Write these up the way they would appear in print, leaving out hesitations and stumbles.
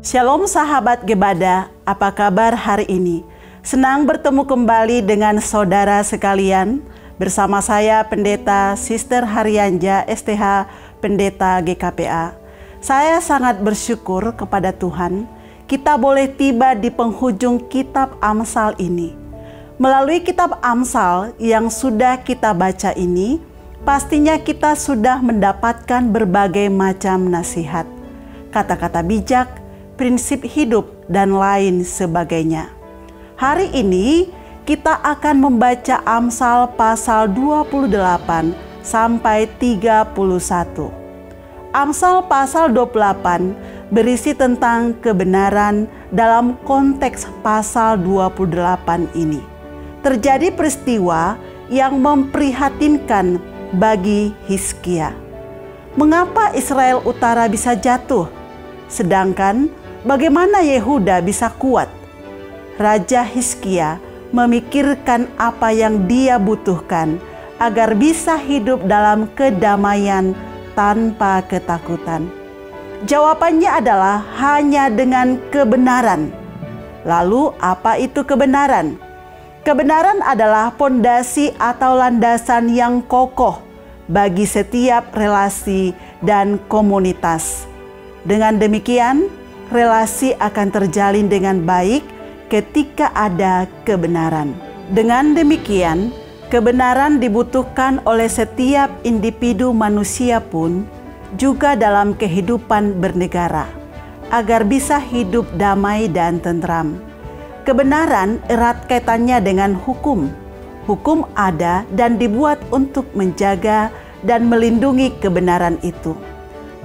Shalom sahabat Gebada, apa kabar hari ini? Senang bertemu kembali dengan saudara sekalian. Bersama saya Pendeta Sister Haryanja STH, Pendeta GKPA. Saya sangat bersyukur kepada Tuhan, kita boleh tiba di penghujung kitab Amsal ini. Melalui kitab Amsal yang sudah kita baca ini, pastinya kita sudah mendapatkan berbagai macam nasihat, kata-kata bijak, prinsip hidup, dan lain sebagainya. Hari ini kita akan membaca Amsal pasal 28 sampai 31. Amsal pasal 28 berisi tentang kebenaran dalam konteks pasal 28 ini. Terjadi peristiwa yang memprihatinkan bagi Hizkia. Mengapa Israel Utara bisa jatuh? Sedangkan bagaimana Yehuda bisa kuat? Raja Hizkia memikirkan apa yang dia butuhkan agar bisa hidup dalam kedamaian tanpa ketakutan. Jawabannya adalah hanya dengan kebenaran. Lalu apa itu kebenaran? Kebenaran adalah pondasi atau landasan yang kokoh bagi setiap relasi dan komunitas. Dengan demikian, relasi akan terjalin dengan baik ketika ada kebenaran. Dengan demikian, kebenaran dibutuhkan oleh setiap individu manusia pun juga dalam kehidupan bernegara, agar bisa hidup damai dan tentram. Kebenaran erat kaitannya dengan hukum. Hukum ada dan dibuat untuk menjaga dan melindungi kebenaran itu.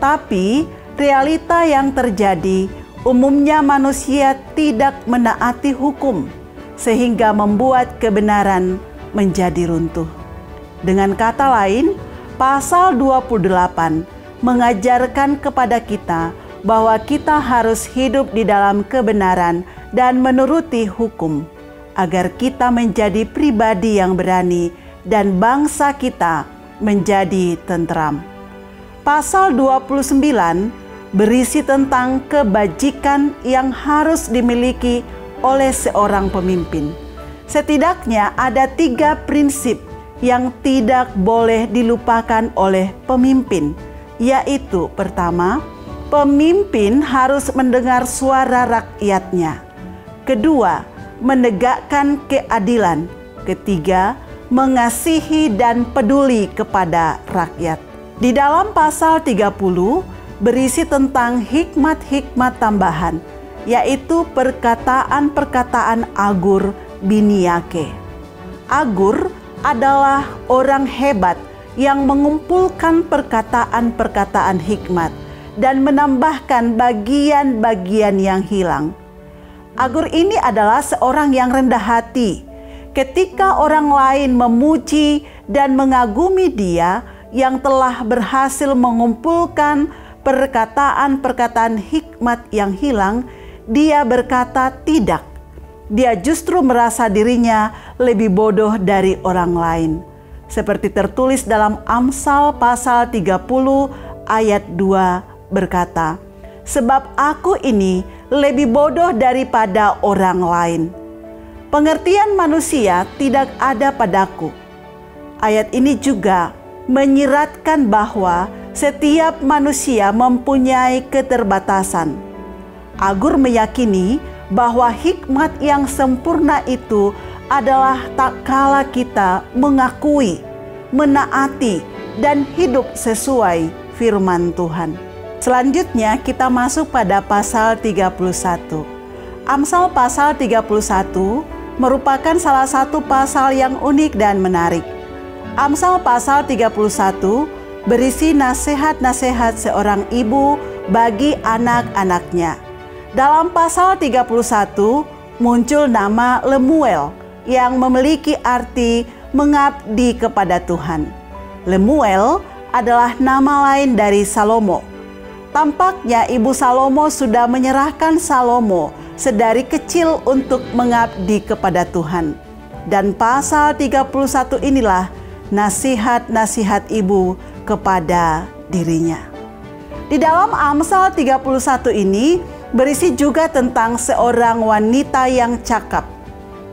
Tapi realita yang terjadi umumnya manusia tidak menaati hukum, sehingga membuat kebenaran menjadi runtuh. Dengan kata lain, pasal 28 mengajarkan kepada kita bahwa kita harus hidup di dalam kebenaran dan menuruti hukum, agar kita menjadi pribadi yang berani dan bangsa kita menjadi tentram. Pasal 29 berisi tentang kebajikan yang harus dimiliki oleh seorang pemimpin. Setidaknya ada 3 prinsip yang tidak boleh dilupakan oleh pemimpin, yaitu pertama, pemimpin harus mendengar suara rakyatnya. Kedua, menegakkan keadilan. Ketiga, mengasihi dan peduli kepada rakyat. Di dalam pasal 30 berisi tentang hikmat-hikmat tambahan, yaitu perkataan-perkataan Agur bin Yake. Agur adalah orang hebat yang mengumpulkan perkataan-perkataan hikmat dan menambahkan bagian-bagian yang hilang. Agur ini adalah seorang yang rendah hati. Ketika orang lain memuji dan mengagumi dia yang telah berhasil mengumpulkan perkataan-perkataan hikmat yang hilang, dia berkata tidak. Dia justru merasa dirinya lebih bodoh dari orang lain. Seperti tertulis dalam Amsal pasal 30 ayat 2 berkata, "Sebab aku ini lebih bodoh daripada orang lain. Pengertian manusia tidak ada padaku." Ayat ini juga menyiratkan bahwa setiap manusia mempunyai keterbatasan. Agur meyakini bahwa hikmat yang sempurna itu adalah tak kala kita mengakui, menaati, dan hidup sesuai firman Tuhan. Selanjutnya kita masuk pada pasal 31. Amsal pasal 31 merupakan salah satu pasal yang unik dan menarik. Amsal pasal 31 berisi nasihat-nasihat seorang ibu bagi anak-anaknya. Dalam pasal 31 muncul nama Lemuel yang memiliki arti mengabdi kepada Tuhan. Lemuel adalah nama lain dari Salomo. Tampaknya ibu Salomo sudah menyerahkan Salomo sedari kecil untuk mengabdi kepada Tuhan. Dan pasal 31 inilah nasihat-nasihat ibu kepada dirinya. Di dalam Amsal 31 ini berisi juga tentang seorang wanita yang cakap.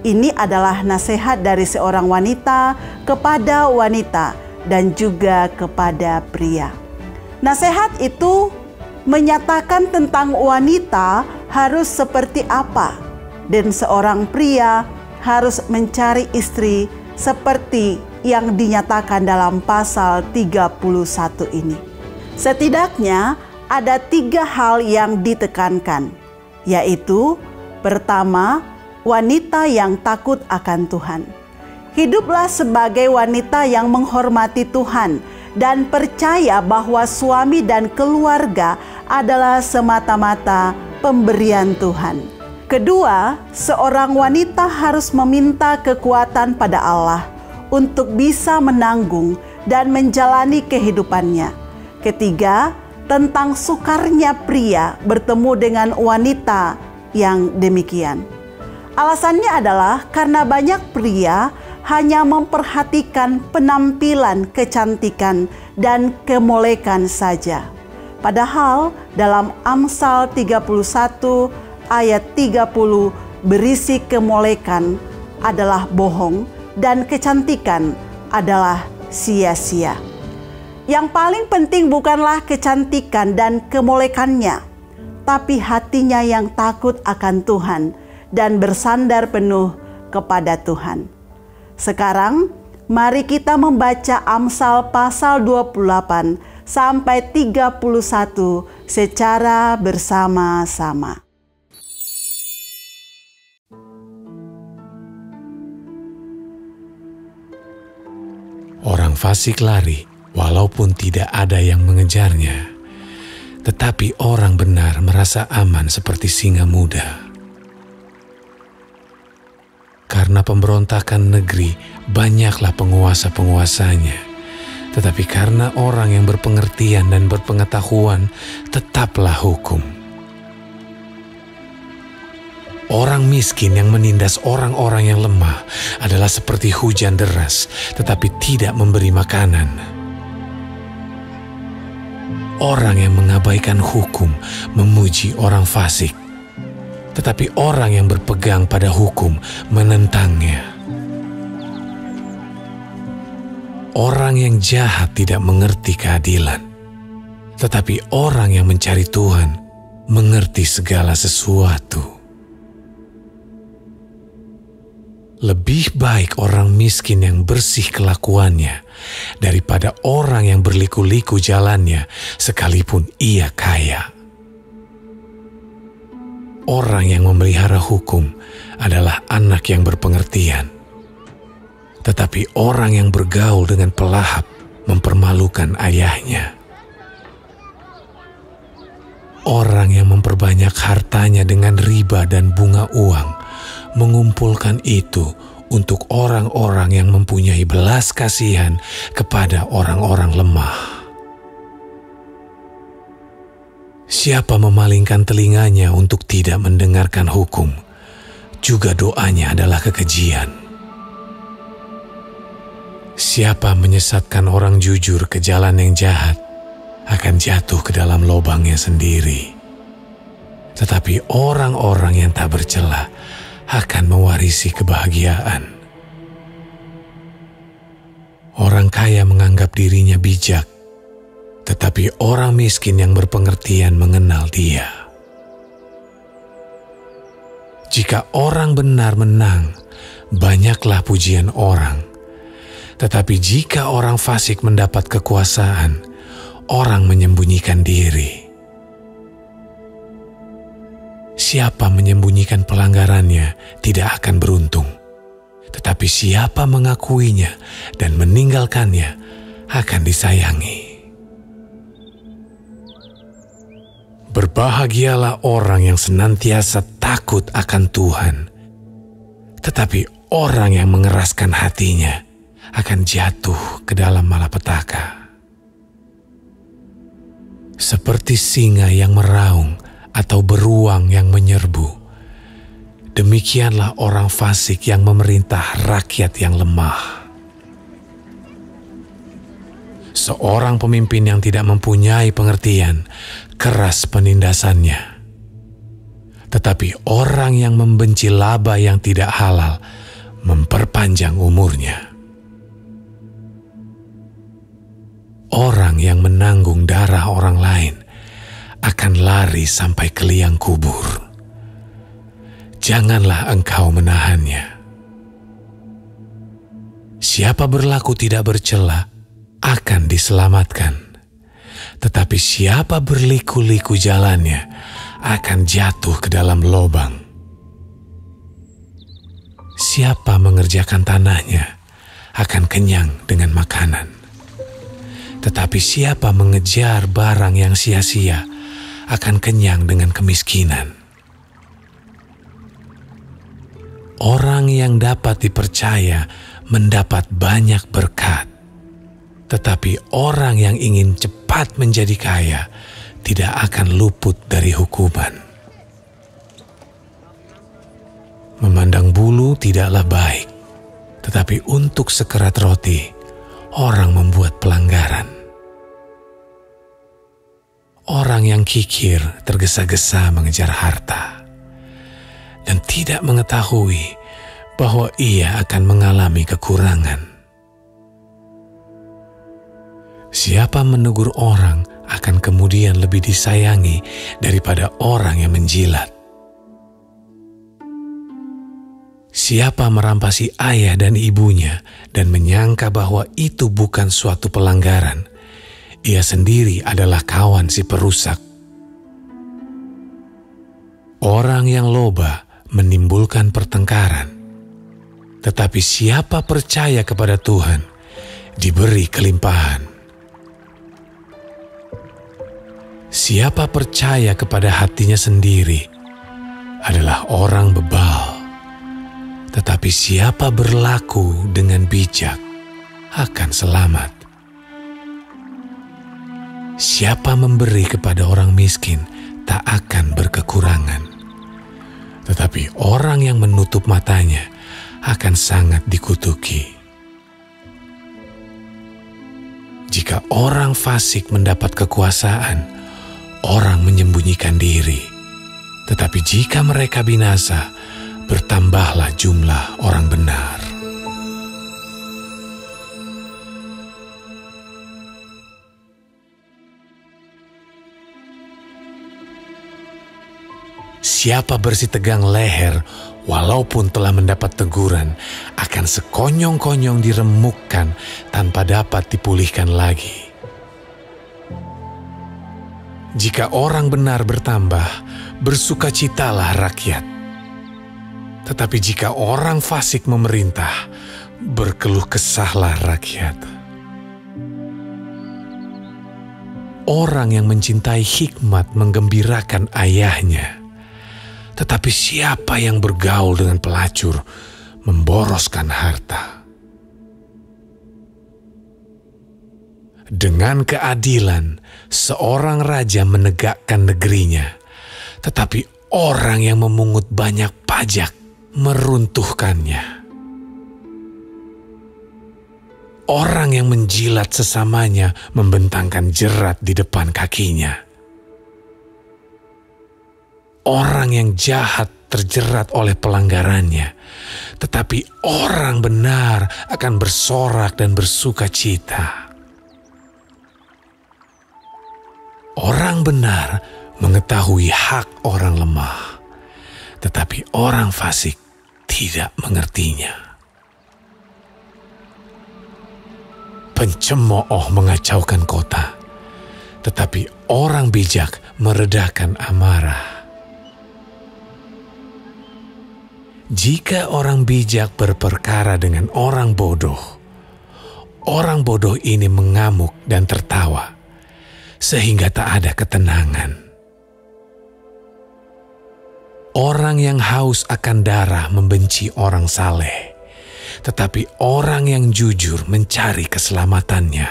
Ini adalah nasihat dari seorang wanita kepada wanita dan juga kepada pria. Nasihat itu menyatakan tentang wanita harus seperti apa, dan seorang pria harus mencari istri seperti yang dinyatakan dalam pasal 31 ini. Setidaknya ada 3 hal yang ditekankan, yaitu pertama, wanita yang takut akan Tuhan. Hiduplah sebagai wanita yang menghormati Tuhan dan percaya bahwa suami dan keluarga adalah semata-mata pemberian Tuhan. Kedua, seorang wanita harus meminta kekuatan pada Allah untuk bisa menanggung dan menjalani kehidupannya. Ketiga, tentang sukarnya pria bertemu dengan wanita yang demikian. Alasannya adalah karena banyak pria hanya memperhatikan penampilan, kecantikan, dan kemolekan saja. Padahal dalam Amsal 31 ayat 30 berisi kemolekan adalah bohong dan kecantikan adalah sia-sia. Yang paling penting bukanlah kecantikan dan kemolekannya, tapi hatinya yang takut akan Tuhan dan bersandar penuh kepada Tuhan. Sekarang, mari kita membaca Amsal pasal 28 sampai 31 secara bersama-sama. Orang fasik lari walaupun tidak ada yang mengejarnya, tetapi orang benar merasa aman seperti singa muda. Karena pemberontakan negeri, banyaklah penguasa-penguasanya. Tetapi karena orang yang berpengertian dan berpengetahuan, tetaplah hukum. Orang miskin yang menindas orang-orang yang lemah adalah seperti hujan deras, tetapi tidak memberi makanan. Orang yang mengabaikan hukum memuji orang fasik, tetapi orang yang berpegang pada hukum menentangnya. Orang yang jahat tidak mengerti keadilan, tetapi orang yang mencari Tuhan mengerti segala sesuatu. Lebih baik orang miskin yang bersih kelakuannya daripada orang yang berliku-liku jalannya sekalipun ia kaya. Orang yang memelihara hukum adalah anak yang berpengertian, tetapi orang yang bergaul dengan pelahap mempermalukan ayahnya. Orang yang memperbanyak hartanya dengan riba dan bunga uang mengumpulkan itu untuk orang-orang yang mempunyai belas kasihan kepada orang-orang lemah. Siapa memalingkan telinganya untuk tidak mendengarkan hukum, juga doanya adalah kekejian. Siapa menyesatkan orang jujur ke jalan yang jahat, akan jatuh ke dalam lubangnya sendiri. Tetapi orang-orang yang tak bercela akan mewarisi kebahagiaan. Orang kaya menganggap dirinya bijak, tetapi orang miskin yang berpengertian mengenal dia. Jika orang benar menang, banyaklah pujian orang. Tetapi jika orang fasik mendapat kekuasaan, orang menyembunyikan diri. Siapa menyembunyikan pelanggarannya tidak akan beruntung. Tetapi siapa mengakuinya dan meninggalkannya akan disayangi. Berbahagialah orang yang senantiasa takut akan Tuhan, tetapi orang yang mengeraskan hatinya akan jatuh ke dalam malapetaka. Seperti singa yang meraung atau beruang yang menyerbu, demikianlah orang fasik yang memerintah rakyat yang lemah. Seorang pemimpin yang tidak mempunyai pengertian, keras penindasannya. Tetapi orang yang membenci laba yang tidak halal memperpanjang umurnya. Orang yang menanggung darah orang lain akan lari sampai ke liang kubur. Janganlah engkau menahannya. Siapa berlaku tidak bercela akan diselamatkan. Tetapi siapa berliku-liku jalannya akan jatuh ke dalam lobang. Siapa mengerjakan tanahnya akan kenyang dengan makanan. Tetapi siapa mengejar barang yang sia-sia akan kenyang dengan kemiskinan. Orang yang dapat dipercaya mendapat banyak berkat. Tetapi orang yang ingin cepat menjadi kaya tidak akan luput dari hukuman. Memandang bulu tidaklah baik, tetapi untuk sekerat roti, orang membuat pelanggaran. Orang yang kikir tergesa-gesa mengejar harta, dan tidak mengetahui bahwa ia akan mengalami kekurangan. Siapa menegur orang akan kemudian lebih disayangi daripada orang yang menjilat. Siapa merampasi ayah dan ibunya dan menyangka bahwa itu bukan suatu pelanggaran, ia sendiri adalah kawan si perusak. Orang yang loba menimbulkan pertengkaran, tetapi siapa percaya kepada Tuhan diberi kelimpahan. Siapa percaya kepada hatinya sendiri adalah orang bebal, tetapi siapa berlaku dengan bijak akan selamat. Siapa memberi kepada orang miskin tak akan berkekurangan, tetapi orang yang menutup matanya akan sangat dikutuki. Jika orang fasik mendapat kekuasaan, orang menyembunyikan diri. Tetapi jika mereka binasa, bertambahlah jumlah orang benar. Siapa bersitegang leher, walaupun telah mendapat teguran, akan sekonyong-konyong diremukkan tanpa dapat dipulihkan lagi. Jika orang benar bertambah, bersukacitalah rakyat. Tetapi jika orang fasik memerintah, berkeluh kesahlah rakyat. Orang yang mencintai hikmat menggembirakan ayahnya, tetapi siapa yang bergaul dengan pelacur memboroskan harta. Dengan keadilan, seorang raja menegakkan negerinya, tetapi orang yang memungut banyak pajak meruntuhkannya. Orang yang menjilat sesamanya membentangkan jerat di depan kakinya. Orang yang jahat terjerat oleh pelanggarannya, tetapi orang benar akan bersorak dan bersuka cita. Orang benar mengetahui hak orang lemah, tetapi orang fasik tidak mengertinya. Pencemooh mengacaukan kota, tetapi orang bijak meredakan amarah. Jika orang bijak berperkara dengan orang bodoh ini mengamuk dan tertawa, sehingga tak ada ketenangan. Orang yang haus akan darah membenci orang saleh, tetapi orang yang jujur mencari keselamatannya.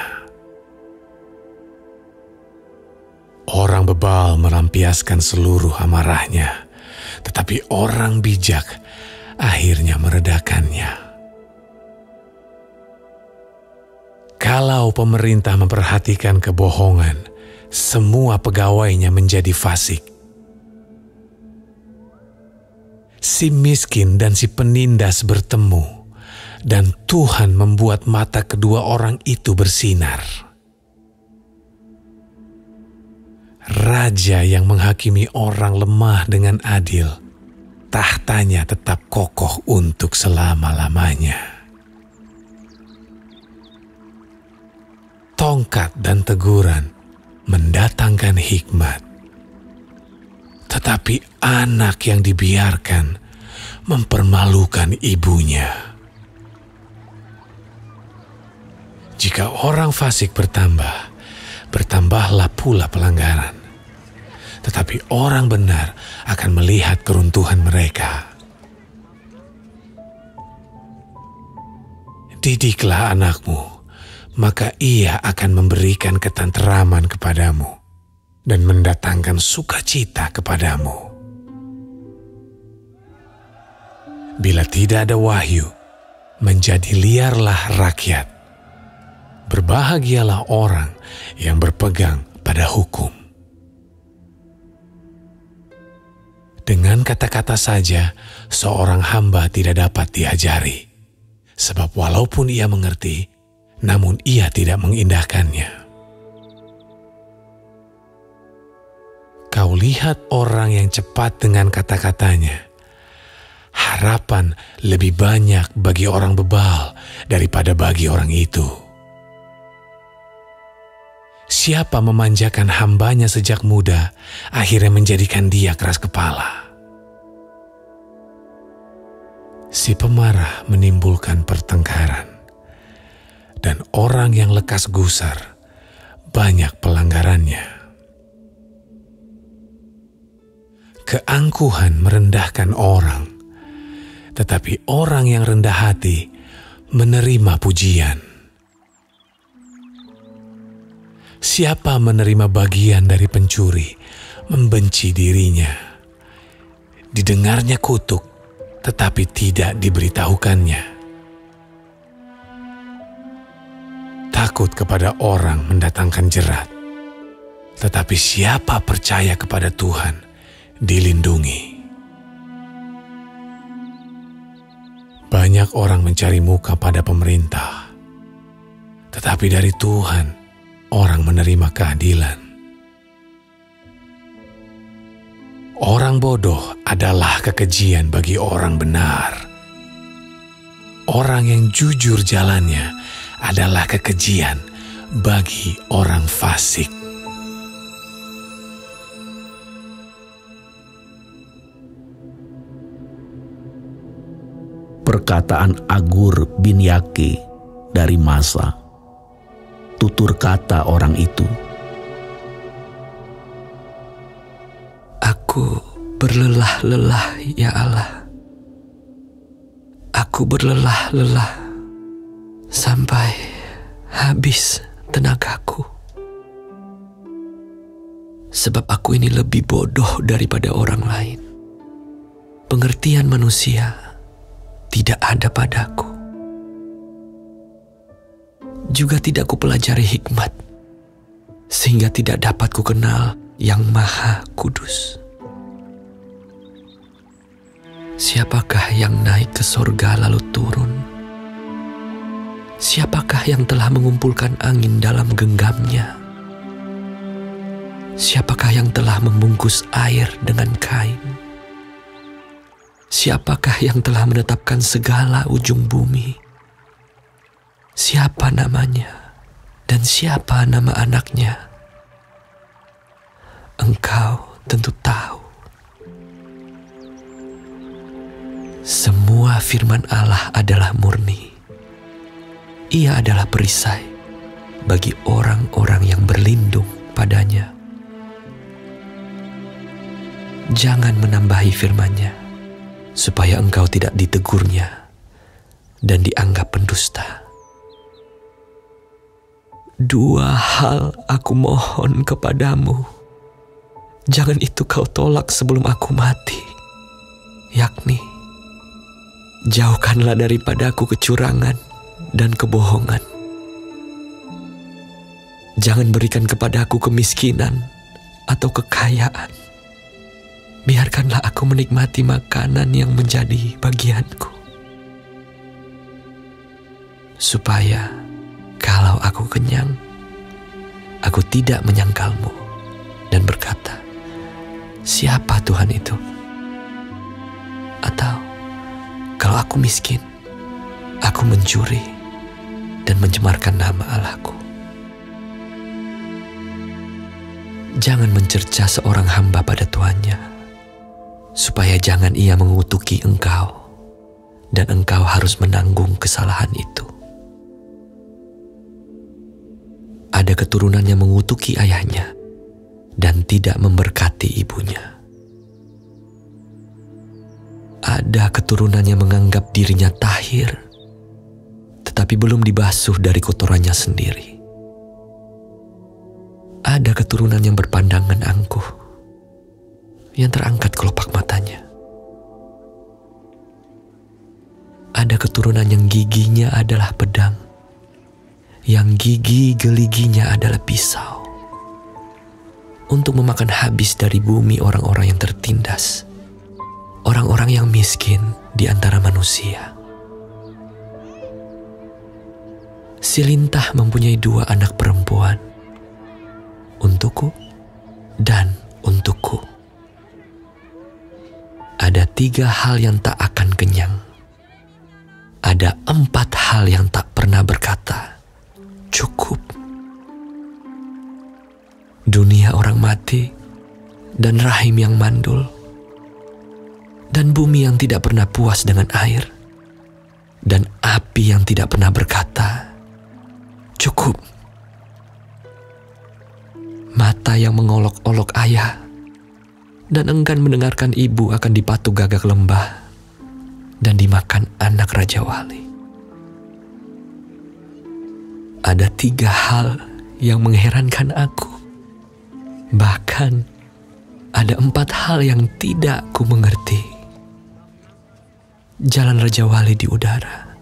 Orang bebal melampiaskan seluruh amarahnya, tetapi orang bijak akhirnya meredakannya. Kalau pemerintah memperhatikan kebohongan, semua pegawainya menjadi fasik. Si miskin dan si penindas bertemu, dan Tuhan membuat mata kedua orang itu bersinar. Raja yang menghakimi orang lemah dengan adil, tahtanya tetap kokoh untuk selama-lamanya. Tongkat dan teguran mendatangkan hikmat, tetapi anak yang dibiarkan mempermalukan ibunya. Jika orang fasik bertambah, bertambahlah pula pelanggaran. Tetapi orang benar akan melihat keruntuhan mereka. Didiklah anakmu, maka ia akan memberikan ketenteraman kepadamu dan mendatangkan sukacita kepadamu. Bila tidak ada wahyu, menjadi liarlah rakyat. Berbahagialah orang yang berpegang pada hukum. Dengan kata-kata saja, seorang hamba tidak dapat diajari. Sebab walaupun ia mengerti, namun ia tidak mengindahkannya. Kau lihat orang yang cepat dengan kata-katanya. Harapan lebih banyak bagi orang bebal daripada bagi orang itu. Siapa memanjakan hambanya sejak muda, akhirnya menjadikan dia keras kepala. Si pemarah menimbulkan pertengkaran, dan orang yang lekas gusar, banyak pelanggarannya. Keangkuhan merendahkan orang, tetapi orang yang rendah hati menerima pujian. Siapa menerima bagian dari pencuri, membenci dirinya. Didengarnya kutuk, tetapi tidak diberitahukannya. Takut kepada orang mendatangkan jerat, tetapi siapa percaya kepada Tuhan, dilindungi. Banyak orang mencari muka pada pemerintah, tetapi dari Tuhan, orang menerima keadilan. Orang bodoh adalah kekejian bagi orang benar. Orang yang jujur jalannya adalah kekejian bagi orang fasik. Perkataan Agur bin Yake dari Masa. Tutur kata orang itu. Aku berlelah-lelah, ya Allah. Aku berlelah-lelah sampai habis tenagaku. Sebab aku ini lebih bodoh daripada orang lain. Pengertian manusia tidak ada padaku. Juga tidak kupelajari hikmat, sehingga tidak dapat kukenal yang Maha Kudus. Siapakah yang naik ke sorga lalu turun? Siapakah yang telah mengumpulkan angin dalam genggamnya? Siapakah yang telah membungkus air dengan kain? Siapakah yang telah menetapkan segala ujung bumi? Siapa namanya dan siapa nama anaknya? Engkau tentu tahu. Semua firman Allah adalah murni. Ia adalah perisai bagi orang-orang yang berlindung padanya. Jangan menambahi firman-Nya, supaya engkau tidak ditegurnya dan dianggap pendusta. Dua hal aku mohon kepadamu, jangan itu kau tolak sebelum aku mati, yakni jauhkanlah daripadaku kecurangan dan kebohongan. Jangan berikan kepadaku kemiskinan atau kekayaan. biarkanlah aku menikmati makanan yang menjadi bagianku. Supaya kalau aku kenyang, aku tidak menyangkalmu dan berkata, siapa Tuhan itu? Atau kalau aku miskin, aku mencuri dan mencemarkan nama Allahku. Jangan mencerca seorang hamba pada tuannya, supaya jangan ia mengutuki engkau dan engkau harus menanggung kesalahan itu. Ada keturunan yang mengutuki ayahnya dan tidak memberkati ibunya. Ada keturunan yang menganggap dirinya tahir, tetapi belum dibasuh dari kotorannya sendiri. Ada keturunan yang berpandangan angkuh, yang terangkat kelopak matanya. Ada keturunan yang giginya adalah pedang, yang gigi geliginya adalah pisau, untuk memakan habis dari bumi orang-orang yang tertindas, orang-orang yang miskin di antara manusia. Si lintah mempunyai 2 anak perempuan, untukku dan untukku. Ada 3 hal yang tak akan kenyang. Ada 4 hal yang tak pernah berkata, cukup. Dunia orang mati, dan rahim yang mandul, dan bumi yang tidak pernah puas dengan air, dan api yang tidak pernah berkata, cukup. Mata yang mengolok-olok ayah, dan enggan mendengarkan ibu akan dipatuk gagak lembah, dan dimakan anak Raja Wali. Ada 3 hal yang mengherankan aku. Bahkan ada 4 hal yang tidak ku mengerti. Jalan Raja Wali di udara,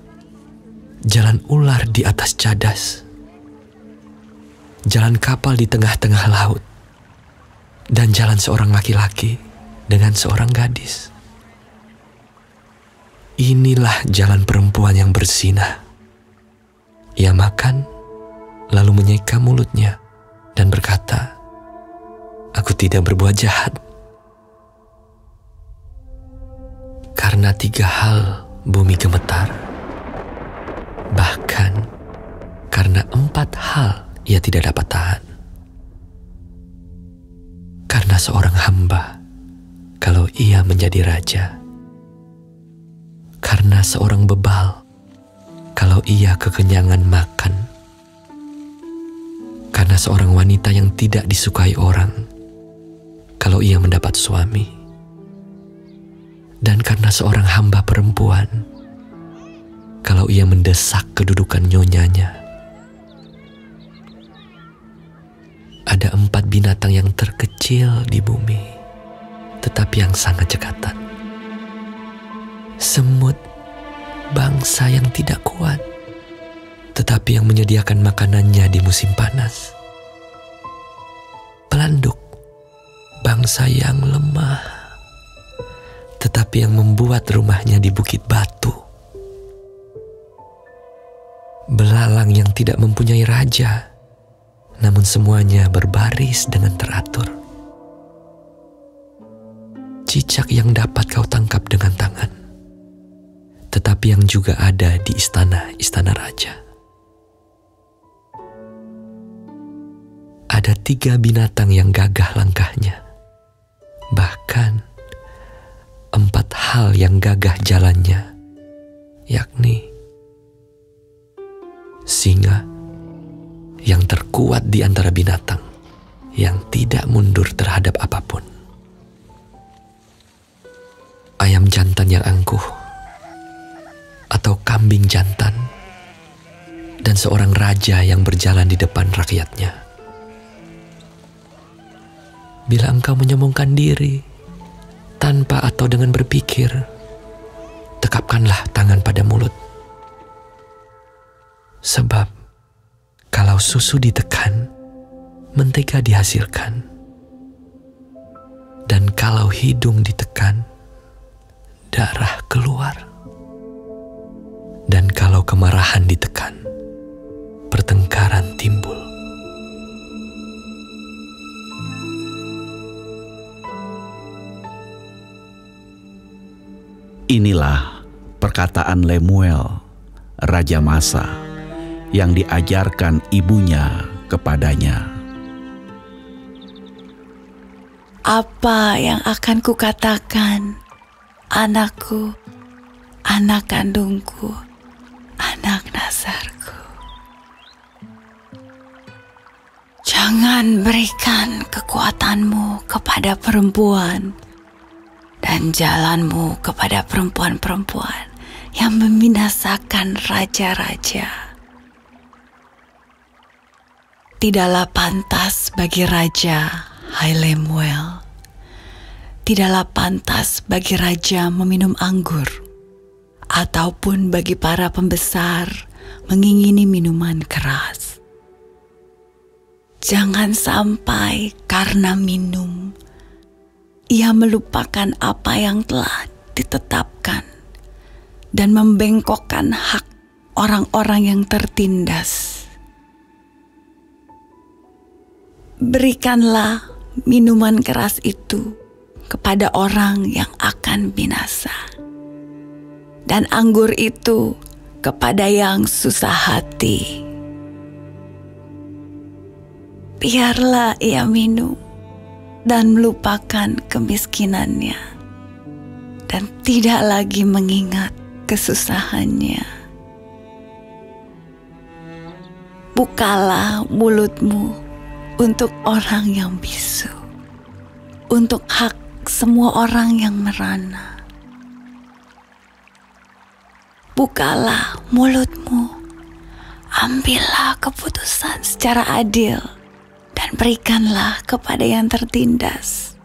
jalan ular di atas cadas, jalan kapal di tengah-tengah laut, dan jalan seorang laki-laki dengan seorang gadis. Inilah jalan perempuan yang berzinah. Ia makan, lalu menyeka mulutnya dan berkata, aku tidak berbuat jahat. Karena 3 hal bumi gemetar. Bahkan karena 4 hal ia tidak dapat tahan. Karena seorang hamba, kalau ia menjadi raja. Karena seorang bebal, kalau ia kekenyangan makan. Karena seorang wanita yang tidak disukai orang, kalau ia mendapat suami. Dan karena seorang hamba perempuan, kalau ia mendesak kedudukan nyonyanya. Ada 4 binatang yang terkecil di bumi, tetapi yang sangat cekatan. Semut, bangsa yang tidak kuat, tetapi yang menyediakan makanannya di musim panas. Pelanduk, bangsa yang lemah, tetapi yang membuat rumahnya di bukit batu. Belalang yang tidak mempunyai raja, namun semuanya berbaris dengan teratur. Cicak yang dapat kau tangkap dengan tangan, tetapi yang juga ada di istana-istana raja. Ada 3 binatang yang gagah langkahnya, bahkan 4 hal yang gagah jalannya, yakni singa yang terkuat di antara binatang, yang tidak mundur terhadap apapun. Ayam jantan yang angkuh, atau kambing jantan, dan seorang raja yang berjalan di depan rakyatnya. Bila engkau menyombongkan diri, tanpa atau dengan berpikir, tekapkanlah tangan pada mulut. Sebab, kalau susu ditekan, mentega dihasilkan. Dan kalau hidung ditekan, darah keluar. Dan kalau kemarahan ditekan, pertengkaran timbul. Inilah perkataan Lemuel, Raja Masa, yang diajarkan ibunya kepadanya. Apa yang akan kukatakan, anakku, anak kandungku, anak Nazarku? Jangan berikan kekuatanmu kepada perempuan dan jalanmu kepada perempuan-perempuan yang membinasakan raja-raja. Tidaklah pantas bagi raja, hai Lemuel. Tidaklah pantas bagi raja meminum anggur, ataupun bagi para pembesar mengingini minuman keras. Jangan sampai karena minum, ia melupakan apa yang telah ditetapkan dan membengkokkan hak orang-orang yang tertindas. Berikanlah minuman keras itu kepada orang yang akan binasa, dan anggur itu kepada yang susah hati. Biarlah ia minum dan melupakan kemiskinannya, dan tidak lagi mengingat kesusahannya. Bukalah mulutmu untuk orang yang bisu, untuk hak semua orang yang merana. Bukalah mulutmu, ambillah keputusan secara adil, dan berikanlah kepada yang tertindas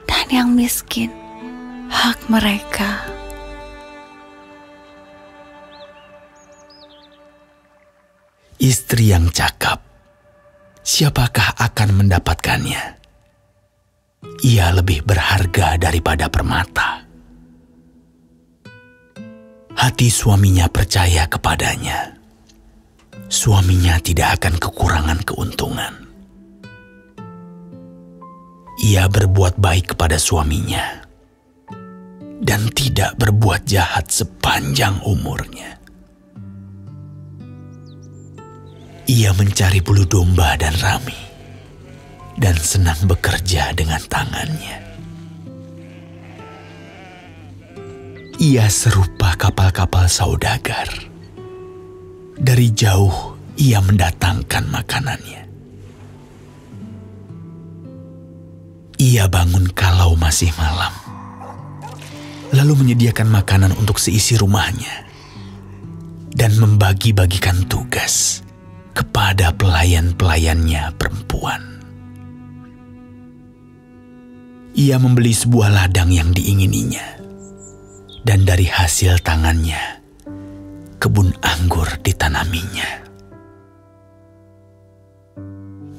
dan yang miskin hak mereka. Istri yang cakap, siapakah akan mendapatkannya? Ia lebih berharga daripada permata. Hati suaminya percaya kepadanya. Suaminya tidak akan kekurangan keuntungan. Ia berbuat baik kepada suaminya dan tidak berbuat jahat sepanjang umurnya. Ia mencari bulu domba dan rami, dan senang bekerja dengan tangannya. Ia serupa kapal-kapal saudagar. Dari jauh ia mendatangkan makanannya. Ia bangun kalau masih malam, lalu menyediakan makanan untuk seisi rumahnya, dan membagi-bagikan tugas kepada pelayan-pelayannya perempuan. Ia membeli sebuah ladang yang diingininya, dan dari hasil tangannya, kebun anggur ditanaminya.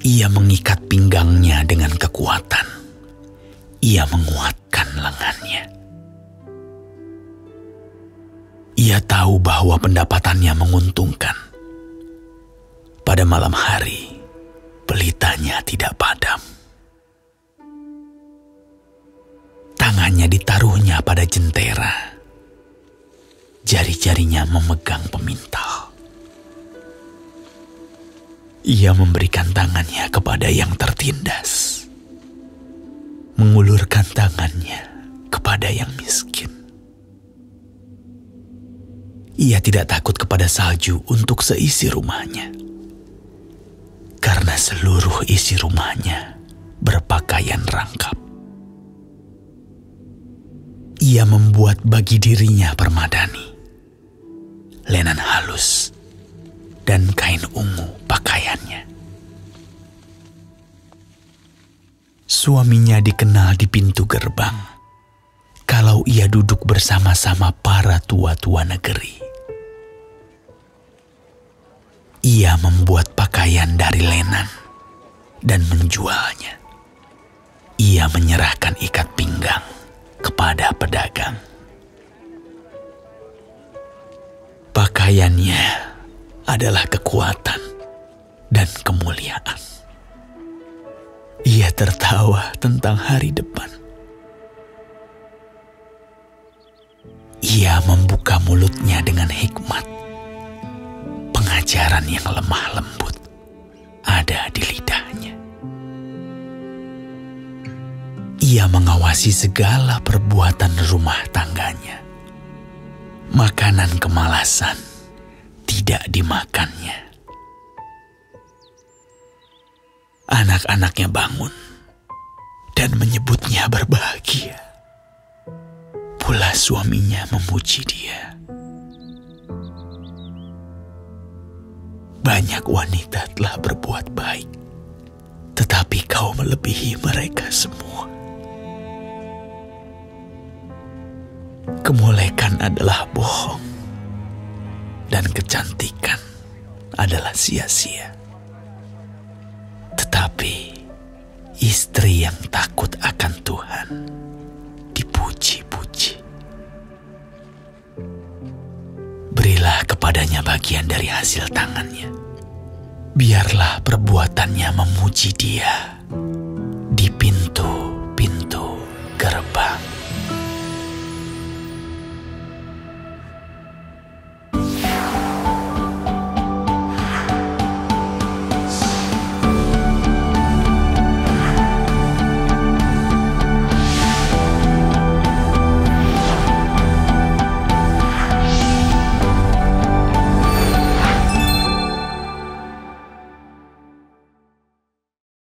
Ia mengikat pinggangnya dengan kekuatan. Ia menguatkan lengannya. Ia tahu bahwa pendapatannya menguntungkan. Pada malam hari, pelitanya tidak padam. Tangannya ditaruhnya pada jentera. Jari-jarinya memegang pemintal. Ia memberikan tangannya kepada yang tertindas, mengulurkan tangannya kepada yang miskin. Ia tidak takut kepada salju untuk seisi rumahnya, karena seluruh isi rumahnya berpakaian rangkap. Ia membuat bagi dirinya permadani, lenan halus, dan kain ungu pakaiannya. Suaminya dikenal di pintu gerbang, kalau ia duduk bersama-sama para tua-tua negeri. Ia membuat pakaian dari lenan dan menjualnya. ia menyerahkan ikat pinggang kepada pedagang. Pakaiannya adalah kekuatan dan kemuliaan. Ia tertawa tentang hari depan. Ia membuka mulutnya dengan hikmat. Pengajaran yang lemah lembut ada di lidahnya. Ia mengawasi segala perbuatan rumah tangganya. Makanan kemalasan tidak dimakannya. Anak-anaknya bangun dan menyebutnya berbahagia. Pula suaminya memuji dia. Banyak wanita telah berbuat baik, tetapi kau melebihi mereka semua. Kemolekan adalah bohong, dan kecantikan adalah sia-sia. Tetapi istri yang takut akan Tuhan dipuji-puji. Berilah kepadanya bagian dari hasil tangannya. Biarlah perbuatannya memuji dia di pintu